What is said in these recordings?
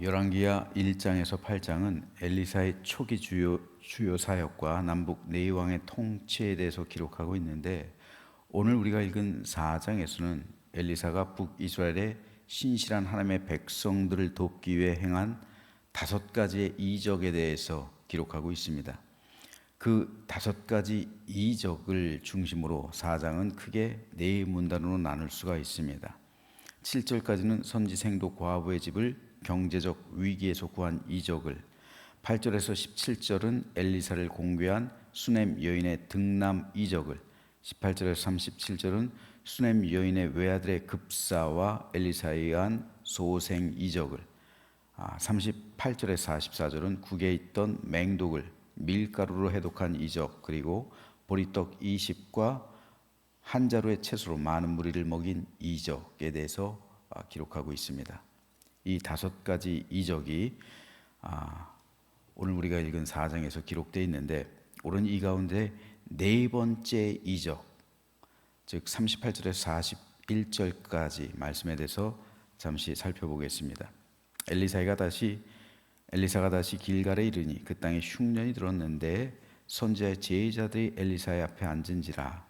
열왕기하 1장에서 8장은 엘리사의 초기 주요 사역과 남북 네 왕의 통치에 대해서 기록하고 있는데, 오늘 우리가 읽은 4장에서는 엘리사가 북이스라엘의 신실한 하나님의 백성들을 돕기 위해 행한 5가지의 이적에 대해서 기록하고 있습니다. 그 5가지 이적을 중심으로 4장은 크게 4문단으로 나눌 수가 있습니다. 7절까지는 선지생도 과부의 집을 경제적 위기에서 구한 이적을, 8절에서 17절은 엘리사를 공개한 수넴 여인의 등남 이적을, 18절에서 37절은 수넴 여인의 외아들의 급사와 엘리사에 의한 소생 이적을, 38절에서 44절은 국에 있던 맹독을 밀가루로 해독한 이적, 그리고 보리떡 20과 한 자루의 채소로 많은 무리를 먹인 이적에 대해서 기록하고 있습니다. 이 5가지 이적이 오늘 우리가 읽은 4장에서 기록되어 있는데, 오늘 이 가운데 4번째 이적, 즉 38절에서 41절까지 말씀에 대해서 잠시 살펴보겠습니다. 엘리사가 다시 길갈에 이르니 그 땅에 흉년이 들었는데 선지자의 제자들이 엘리사의 앞에 앉은지라.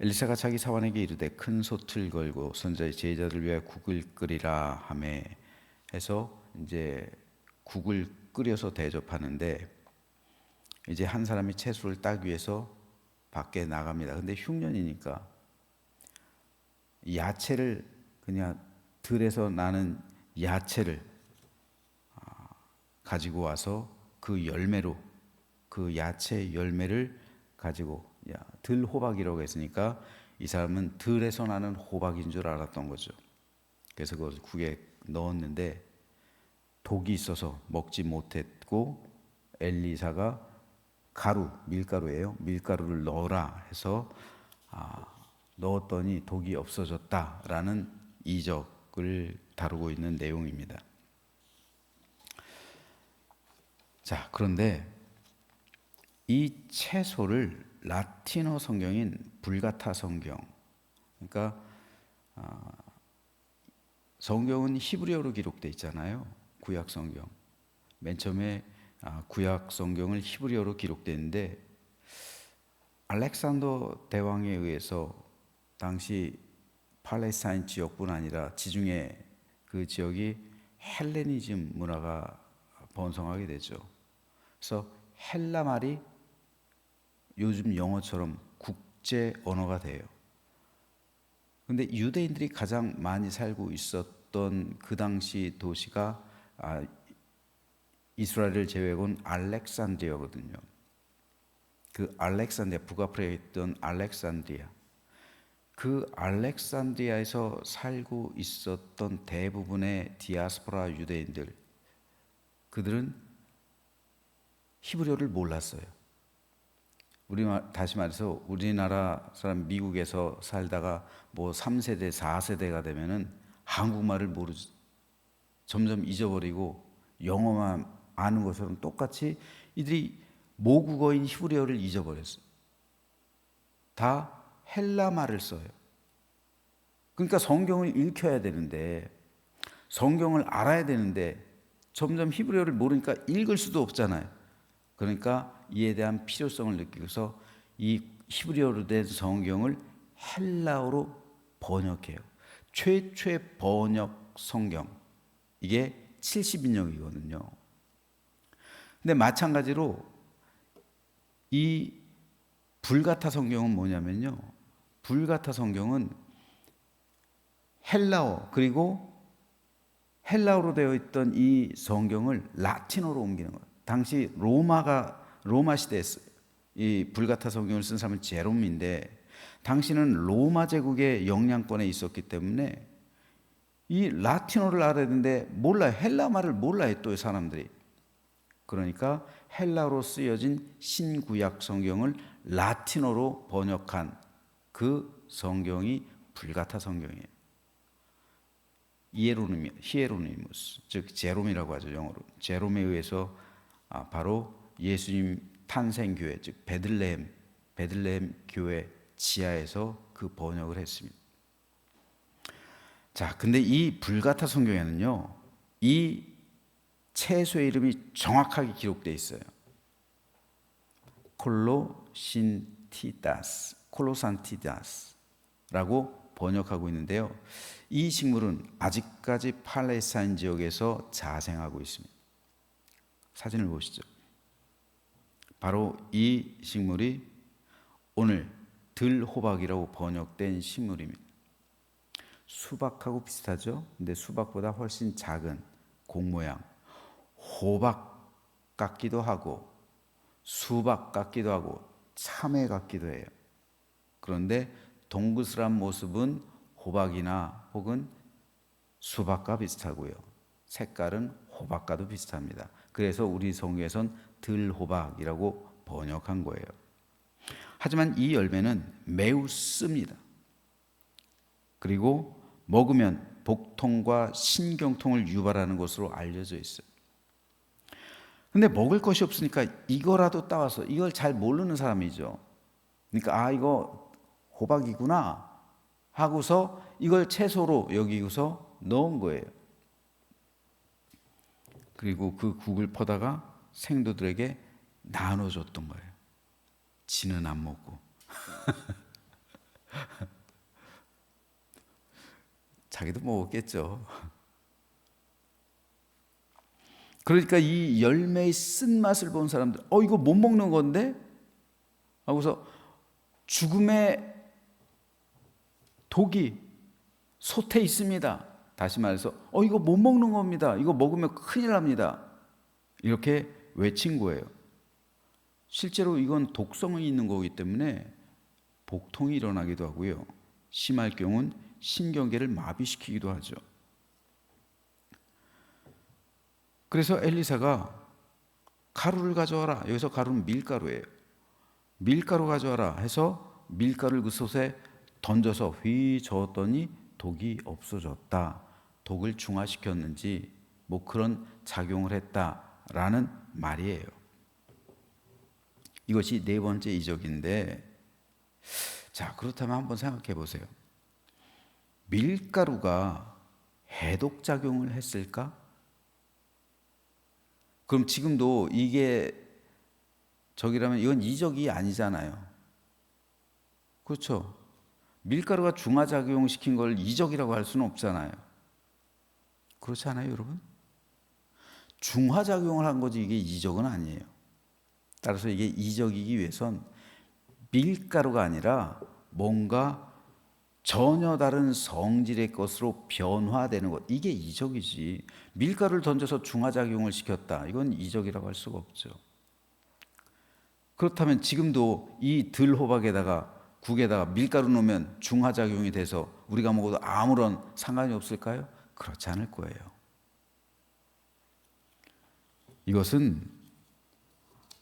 엘리사가 자기 사환에게 이르되 큰 솥을 걸고 선지자의 제자들을 위하여 국을 끓이라 하매 해서 이제 국을 끓여서 대접하는데, 이제 한 사람이 채소를 따기 위해서 밖에 나갑니다. 근데 흉년이니까 야채를, 그냥 들에서 나는 야채를 가지고 와서 그 열매로, 그 야채 열매를 가지고, 들 호박이라고 했으니까 이 사람은 들에서 나는 호박인 줄 알았던 거죠. 그래서 그것을 국에 넣었는데 독이 있어서 먹지 못했고, 엘리사가 밀가루예요. 밀가루를 넣어라 해서 넣었더니 독이 없어졌다라는 이적을 다루고 있는 내용입니다. 자, 그런데 이 채소를 라틴어 성경인 불가타 성경, 그러니까 성경은 히브리어로 기록되어 있잖아요. 구약 성경. 맨 처음에 구약 성경을 히브리어로 기록되는데, 알렉산더 대왕에 의해서 당시 팔레스타인 지역뿐 아니라 지중해 그 지역이 헬레니즘 문화가 번성하게 되죠. 그래서 헬라 말이 요즘 영어처럼 국제 언어가 돼요. 근데 유대인들이 가장 많이 살고 있었던 그 당시 도시가 이스라엘을 제외한 알렉산드리아거든요. 그 알렉산드리아, 북아프리카에 있던 알렉산드리아, 그 알렉산드리아에서 살고 있었던 대부분의 디아스포라 유대인들, 그들은 히브리어를 몰랐어요. 다시 말해서 우리나라 사람 미국에서 살다가 뭐 3세대, 4세대가 되면은 한국말을 모르죠. 점점 잊어버리고 영어만 아는 것처럼 똑같이 이들이 모국어인 히브리어를 잊어버렸어요. 다 헬라말을 써요. 그러니까 성경을 읽혀야 되는데, 성경을 알아야 되는데 점점 히브리어를 모르니까 읽을 수도 없잖아요. 그러니까 이에 대한 필요성을 느끼고서 이 히브리어로 된 성경을 헬라어로 번역해요. 최초의 번역 성경, 이게 70인역이거든요. 근데 마찬가지로 이 불가타 성경은 뭐냐면요, 불가타 성경은 헬라어, 그리고 헬라어로 되어 있던 이 성경을 라틴어로 옮기는 거예요. 당시 로마 시대에 이 불가타 성경을 쓴 사람은 제롬인데, 당시는 로마 제국의 영향권에 있었기 때문에 이 라틴어를 알아야 되는데 몰라요. 헬라 말을 몰라요, 또 사람들이. 그러니까 헬라어로 쓰여진 신구약 성경을 라틴어로 번역한 그 성경이 불가타 성경이에요. 히에로니무스, 즉 제롬이라고 하죠, 영어로. 제롬에 의해서 바로 예수님 탄생교회, 즉 베들레헴 교회 지하에서 그 번역을 했습니다. 자, 근데 이 불가타 성경에는요, 이 채소의 이름이 정확하게 기록되어 있어요. 콜로산티다스라고 번역하고 있는데요. 이 식물은 아직까지 팔레스타인 지역에서 자생하고 있습니다. 사진을 보시죠. 바로 이 식물이 오늘 들호박이라고 번역된 식물입니다. 수박하고 비슷하죠? 근데 수박보다 훨씬 작은 공 모양, 호박 같기도 하고 수박 같기도 하고 참외 같기도 해요. 그런데 동그스란 모습은 호박이나 혹은 수박과 비슷하고요. 색깔은 호박과도 비슷합니다. 그래서 우리 성경에선 들호박이라고 번역한 거예요. 하지만 이 열매는 매우 씁니다. 그리고 먹으면 복통과 신경통을 유발하는 것으로 알려져 있어요. 근데 먹을 것이 없으니까 이거라도 따와서, 이걸 잘 모르는 사람이죠. 그러니까 이거 호박이구나 하고서 이걸 채소로 여기고서 넣은 거예요. 그리고 그 국을 퍼다가 생도들에게 나눠줬던 거예요. 지는 안 먹고. 자기도 먹었겠죠. 그러니까 이 열매의 쓴맛을 본 사람들, 이거 못 먹는 건데? 하고서 죽음의 독이 솥에 있습니다. 다시 말해서 이거 못 먹는 겁니다. 이거 먹으면 큰일 납니다. 이렇게 외친 거예요. 실제로 이건 독성이 있는 거기 때문에 복통이 일어나기도 하고요. 심할 경우는 신경계를 마비시키기도 하죠. 그래서 엘리사가 가루를 가져와라. 여기서 가루는 밀가루예요. 밀가루 가져와라 해서 밀가루를 그 솥에 던져서 휘 저었더니 독이 없어졌다. 독을 중화시켰는지 뭐 그런 작용을 했다라는 말이에요. 이것이 네 번째 이적인데, 자, 그렇다면 한번 생각해 보세요. 밀가루가 해독 작용을 했을까? 그럼 지금도 이게 적이라면 이건 이적이 아니잖아요. 그렇죠? 밀가루가 중화작용시킨 걸 이적이라고 할 수는 없잖아요. 그렇지 않아요, 여러분? 중화작용을 한 거지 이게 이적은 아니에요. 따라서 이게 이적이기 위해선 밀가루가 아니라 뭔가 전혀 다른 성질의 것으로 변화되는 것, 이게 이적이지. 밀가루를 던져서 중화작용을 시켰다, 이건 이적이라고 할 수가 없죠. 그렇다면 지금도 이 들호박에다가 국에다가 밀가루 넣으면 중화작용이 돼서 우리가 먹어도 아무런 상관이 없을까요? 그렇지 않을 거예요. 이것은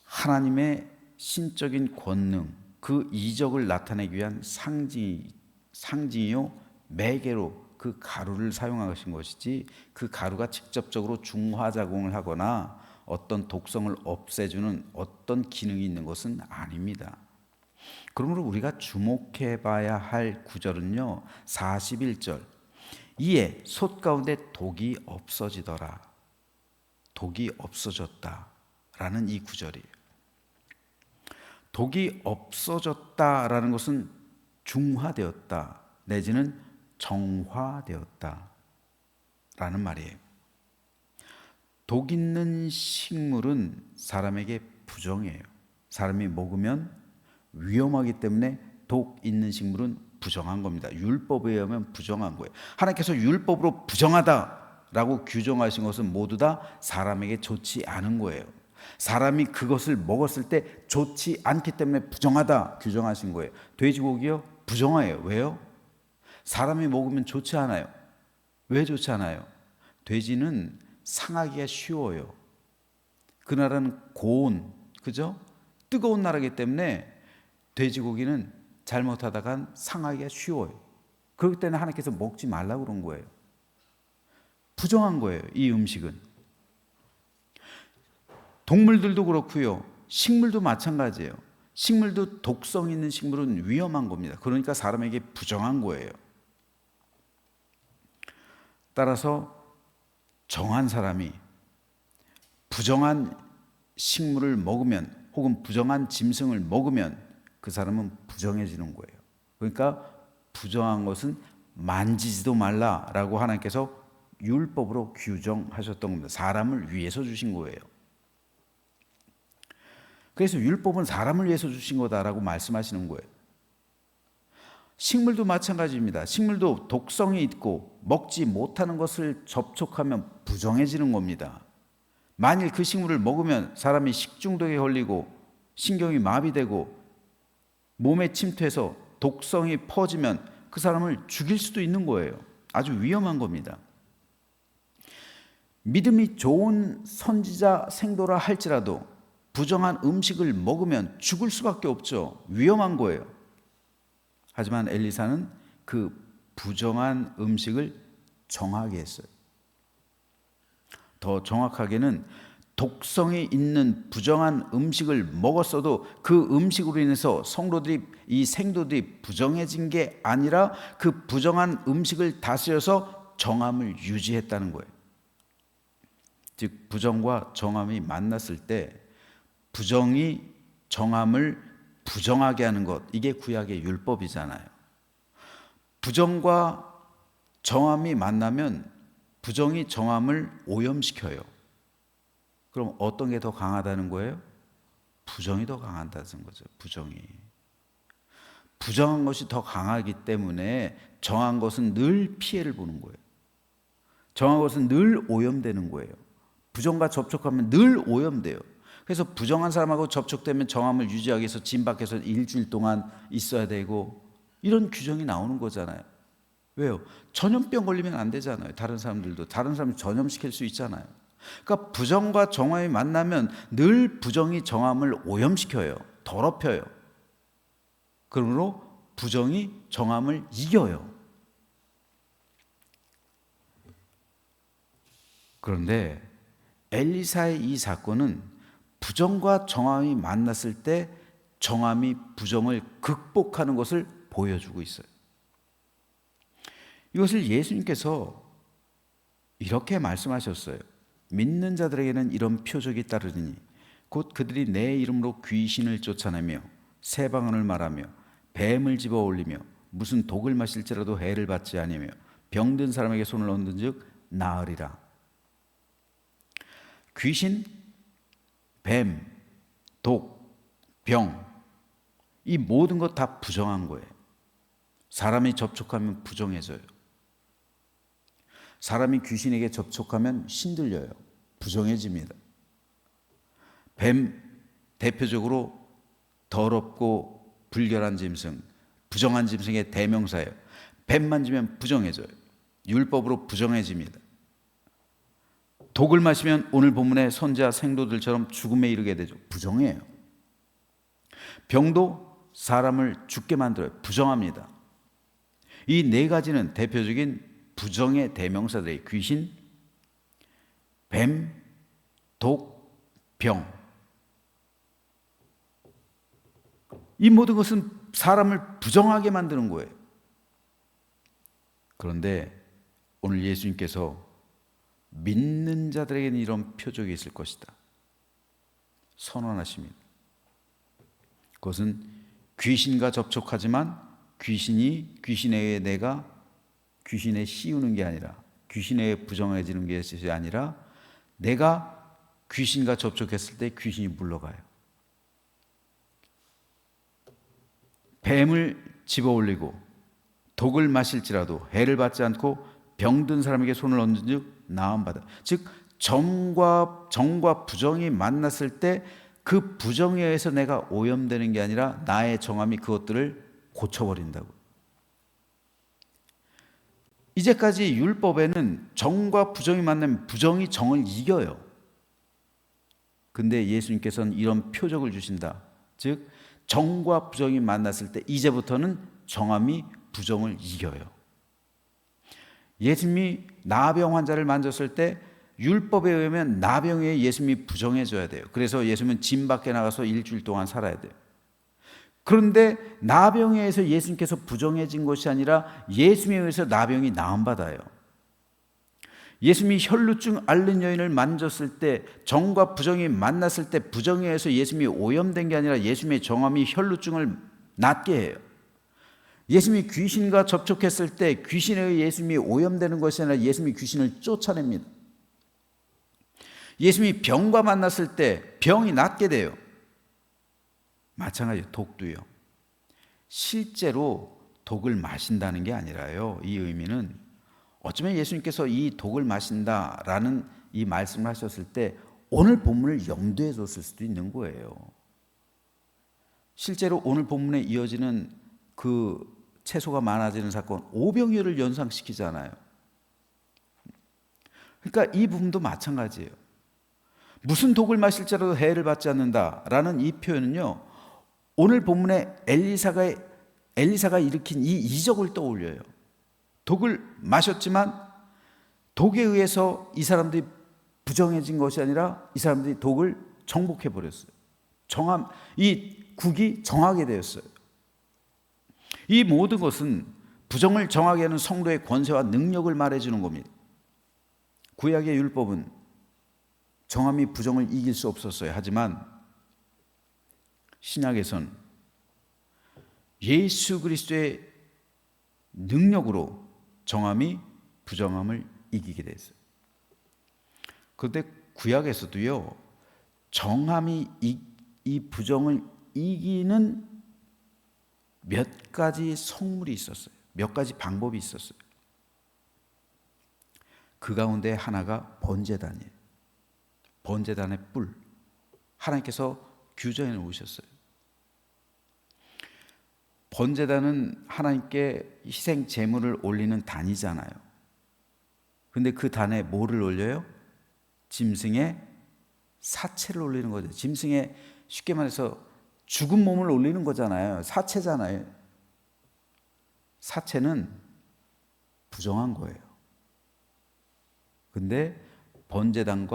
하나님의 신적인 권능, 그 이적을 나타내기 위한 상징이요 매개로 그 가루를 사용하신 것이지, 그 가루가 직접적으로 중화작용을 하거나 어떤 독성을 없애주는 어떤 기능이 있는 것은 아닙니다. 그러므로 우리가 주목해 봐야 할 구절은요 41절, 이에 솥 가운데 독이 없어지더라. 독이 없어졌다 라는 이 구절이에요. 독이 없어졌다라는 것은 중화되었다 내지는 정화되었다 라는 말이에요. 독 있는 식물은 사람에게 부정해요. 사람이 먹으면 위험하기 때문에 독 있는 식물은 부정한 겁니다. 율법에 의하면 부정한 거예요. 하나님께서 율법으로 부정하다라고 규정하신 것은 모두 다 사람에게 좋지 않은 거예요. 사람이 그것을 먹었을 때 좋지 않기 때문에 부정하다 규정하신 거예요. 돼지고기요? 부정해요. 왜요? 사람이 먹으면 좋지 않아요. 왜 좋지 않아요? 돼지는 상하기가 쉬워요. 그 나라는 고온, 그죠? 뜨거운 나라이기 때문에 돼지고기는 잘못하다간 상하기가 쉬워요. 그렇기 때문에 하나님께서 먹지 말라고 그런 거예요. 부정한 거예요, 이 음식은. 동물들도 그렇고요, 식물도 마찬가지예요. 식물도 독성 있는 식물은 위험한 겁니다. 그러니까 사람에게 부정한 거예요. 따라서 정한 사람이 부정한 식물을 먹으면 혹은 부정한 짐승을 먹으면 그 사람은 부정해지는 거예요. 그러니까 부정한 것은 만지지도 말라라고 하나님께서 율법으로 규정하셨던 겁니다. 사람을 위해서 주신 거예요. 그래서 율법은 사람을 위해서 주신 거다라고 말씀하시는 거예요. 식물도 마찬가지입니다. 식물도 독성이 있고 먹지 못하는 것을 접촉하면 부정해지는 겁니다. 만일 그 식물을 먹으면 사람이 식중독에 걸리고 신경이 마비되고 몸에 침투해서 독성이 퍼지면 그 사람을 죽일 수도 있는 거예요. 아주 위험한 겁니다. 믿음이 좋은 선지자 생도라 할지라도 부정한 음식을 먹으면 죽을 수밖에 없죠. 위험한 거예요. 하지만 엘리사는 그 부정한 음식을 정하게 했어요. 더 정확하게는 독성이 있는 부정한 음식을 먹었어도 그 음식으로 인해서 성도들이, 이 생도들이 부정해진 게 아니라 그 부정한 음식을 다스려서 정함을 유지했다는 거예요. 즉 부정과 정함이 만났을 때 부정이 정함을 부정하게 하는 것, 이게 구약의 율법이잖아요. 부정과 정함이 만나면 부정이 정함을 오염시켜요. 그럼 어떤 게 더 강하다는 거예요? 부정이 더 강하다는 거죠. 부정이. 부정한 것이 더 강하기 때문에 정한 것은 늘 피해를 보는 거예요. 정한 것은 늘 오염되는 거예요. 부정과 접촉하면 늘 오염돼요. 그래서 부정한 사람하고 접촉되면 정함을 유지하기 위해서 진 밖에서 일주일 동안 있어야 되고 이런 규정이 나오는 거잖아요. 왜요? 전염병 걸리면 안 되잖아요. 다른 사람 전염시킬 수 있잖아요. 그러니까 부정과 정함이 만나면 늘 부정이 정함을 오염시켜요. 더럽혀요. 그러므로 부정이 정함을 이겨요. 그런데 엘리사의 이 사건은 부정과 정함이 만났을 때 정함이 부정을 극복하는 것을 보여주고 있어요. 이것을 예수님께서 이렇게 말씀하셨어요. 믿는 자들에게는 이런 표적이 따르리니 곧 그들이 내 이름으로 귀신을 쫓아내며 새 방언을 말하며 뱀을 집어 올리며 무슨 독을 마실지라도 해를 받지 아니하며 병든 사람에게 손을 얹은즉 나으리라. 귀신, 뱀, 독, 병, 이 모든 것 다 부정한 거예요. 사람이 접촉하면 부정해져요. 사람이 귀신에게 접촉하면 신들려요. 부정해집니다. 뱀, 대표적으로 더럽고 불결한 짐승, 부정한 짐승의 대명사예요. 뱀 만지면 부정해져요. 율법으로 부정해집니다. 독을 마시면 오늘 본문의 선지자 생도들처럼 죽음에 이르게 되죠. 부정해요. 병도 사람을 죽게 만들어요. 부정합니다. 이 네 가지는 대표적인 부정의 대명사들이 귀신, 뱀, 독, 병. 이 모든 것은 사람을 부정하게 만드는 거예요. 그런데 오늘 예수님께서 믿는 자들에게는 이런 표적이 있을 것이다 선언하십니다. 그것은 귀신과 접촉하지만 귀신에 내가 귀신에 씌우는 게 아니라 귀신에 부정해지는 것이 아니라 내가 귀신과 접촉했을 때 귀신이 물러가요. 뱀을 집어 올리고 독을 마실지라도 해를 받지 않고 병든 사람에게 손을 얹은즉 나음받아. 즉 정과 부정이 만났을 때 그 부정에 의해서 내가 오염되는 게 아니라 나의 정함이 그것들을 고쳐버린다고. 이제까지 율법에는 정과 부정이 만나면 부정이 정을 이겨요. 근데 예수님께서는 이런 표적을 주신다. 즉 정과 부정이 만났을 때 이제부터는 정함이 부정을 이겨요. 예수님이 나병 환자를 만졌을 때 율법에 의하면 나병에 예수님이 부정해줘야 돼요. 그래서 예수님은 진 밖에 나가서 일주일 동안 살아야 돼요. 그런데 나병에 의해서 예수님께서 부정해진 것이 아니라 예수님에 의해서 나병이 나음받아요. 예수님이 혈루증 앓는 여인을 만졌을 때, 정과 부정이 만났을 때 부정에 의해서 예수님이 오염된 게 아니라 예수님의 정함이 혈루증을 낫게 해요. 예수님이 귀신과 접촉했을 때 귀신에 의해 예수님이 오염되는 것이 아니라 예수님이 귀신을 쫓아냅니다. 예수님이 병과 만났을 때 병이 낫게 돼요. 마찬가지로 독도요. 실제로 독을 마신다는 게 아니라요. 이 의미는 어쩌면 예수님께서 이 독을 마신다라는 이 말씀을 하셨을 때 오늘 본문을 염두에 뒀을 수도 있는 거예요. 실제로 오늘 본문에 이어지는 그 채소가 많아지는 사건, 오병이어를 연상시키잖아요. 그러니까 이 부분도 마찬가지예요. 무슨 독을 마실지라도 해를 받지 않는다라는 이 표현은요, 오늘 본문에 엘리사가 일으킨 이 이적을 떠올려요. 독을 마셨지만 독에 의해서 이 사람들이 부정해진 것이 아니라 이 사람들이 독을 정복해 버렸어요. 이 국이 정하게 되었어요. 이 모든 것은 부정을 정하게 하는 성도의 권세와 능력을 말해주는 겁니다. 구약의 율법은 정함이 부정을 이길 수 없었어요. 하지만 신약에선 예수 그리스도의 능력으로 정함이 부정함을 이기게 됐어요. 그런데 구약에서도요, 정함이 이 부정을 이기는 몇 가지 성물이 있었어요. 몇 가지 방법이 있었어요. 그 가운데 하나가 번제단이에요. 번제단의 뿔. 하나님께서 규정해 놓으셨어요. 번제단은 하나님께 희생 제물을 올리는 단이잖아요. 근데 그 단에 뭐를 올려요? 짐승의 사체를 올리는 거죠. 짐승의, 쉽게 말해서 죽은 몸을 올리는 거잖아요. 사체잖아요. 사체는 부정한 거예요. 근데 번제단은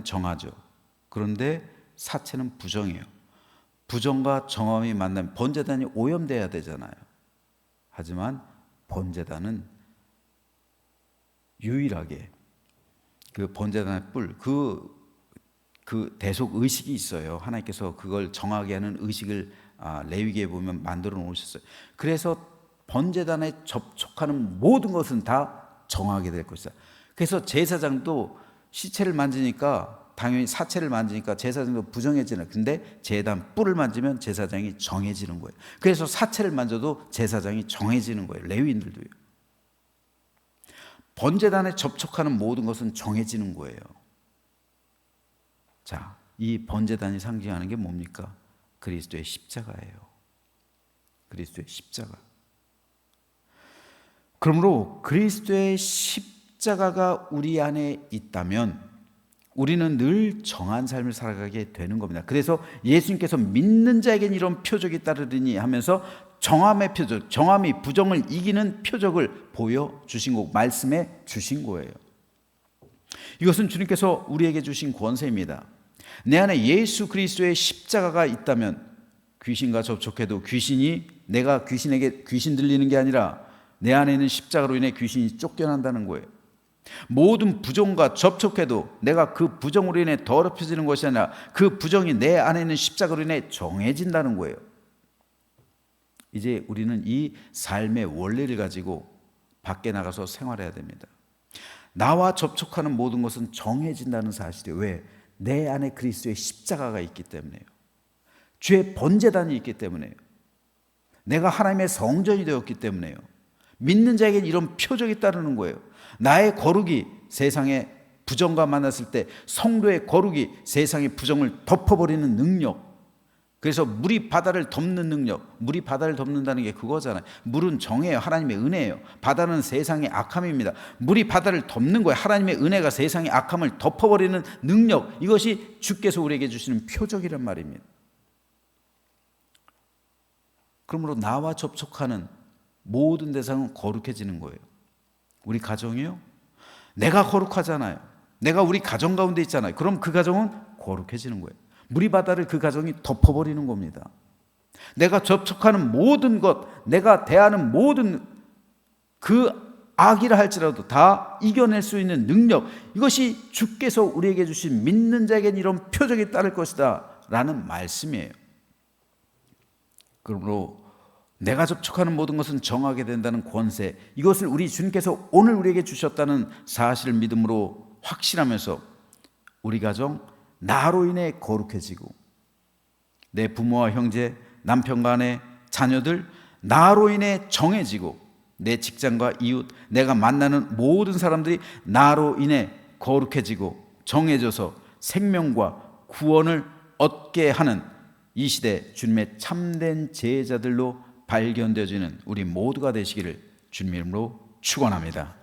정하죠. 그런데 사체는 부정이에요. 부정과 정함이 만나면 번제단이 오염돼야 되잖아요. 하지만 번제단은 유일하게 그 번제단의 뿔, 그 대속 의식이 있어요. 하나님께서 그걸 정하게 하는 의식을 레위기에 보면 만들어 놓으셨어요. 그래서 번제단에 접촉하는 모든 것은 다 정하게 될 것이다. 그래서 제사장도 시체를 만지니까, 당연히 사체를 만지니까 제사장도 부정해지는, 근데 제단 뿔을 만지면 제사장이 정해지는 거예요. 그래서 사체를 만져도 제사장이 정해지는 거예요. 레위인들도요. 번제단에 접촉하는 모든 것은 정해지는 거예요. 자, 이 번제단이 상징하는 게 뭡니까? 그리스도의 십자가예요. 그리스도의 십자가. 그러므로 그리스도의 십자가가 우리 안에 있다면 우리는 늘 정한 삶을 살아가게 되는 겁니다. 그래서 예수님께서 믿는 자에겐 이런 표적이 따르리니 하면서 정함의 표적, 정함이 부정을 이기는 표적을 보여주신 거, 말씀해 주신 거예요. 이것은 주님께서 우리에게 주신 권세입니다. 내 안에 예수 그리스도의 십자가가 있다면 귀신과 접촉해도 내가 귀신에게 귀신 들리는 게 아니라 내 안에 있는 십자가로 인해 귀신이 쫓겨난다는 거예요. 모든 부정과 접촉해도 내가 그 부정으로 인해 더럽혀지는 것이 아니라 그 부정이 내 안에 있는 십자가로 인해 정해진다는 거예요. 이제 우리는 이 삶의 원리를 가지고 밖에 나가서 생활해야 됩니다. 나와 접촉하는 모든 것은 정해진다는 사실이에요. 왜? 내 안에 그리스도의 십자가가 있기 때문에요. 주의 번제단이 있기 때문에요. 내가 하나님의 성전이 되었기 때문에요. 믿는 자에게는 이런 표적이 따르는 거예요. 나의 거룩이 세상의 부정과 만났을 때 성도의 거룩이 세상의 부정을 덮어버리는 능력. 그래서 물이 바다를 덮는 능력. 물이 바다를 덮는다는 게 그거잖아요. 물은 정예요. 하나님의 은혜예요. 바다는 세상의 악함입니다. 물이 바다를 덮는 거예요. 하나님의 은혜가 세상의 악함을 덮어버리는 능력. 이것이 주께서 우리에게 주시는 표적이란 말입니다. 그러므로 나와 접촉하는 모든 대상은 거룩해지는 거예요. 우리 가정이요? 내가 거룩하잖아요. 내가 우리 가정 가운데 있잖아요. 그럼 그 가정은 거룩해지는 거예요. 물이 바다를 그 가정이 덮어버리는 겁니다. 내가 접촉하는 모든 것, 내가 대하는 모든 그 악이라 할지라도 다 이겨낼 수 있는 능력, 이것이 주께서 우리에게 주신 믿는 자에게는 이런 표적이 따를 것이다 라는 말씀이에요. 그러므로 내가 접촉하는 모든 것은 정하게 된다는 권세, 이것을 우리 주님께서 오늘 우리에게 주셨다는 사실을 믿음으로 확신하면서 우리 가정 나로 인해 거룩해지고, 내 부모와 형제, 남편과 아내, 자녀들 나로 인해 정해지고, 내 직장과 이웃, 내가 만나는 모든 사람들이 나로 인해 거룩해지고 정해져서 생명과 구원을 얻게 하는 이 시대 주님의 참된 제자들로 발견되어지는 우리 모두가 되시기를 주님 이름으로 축원합니다.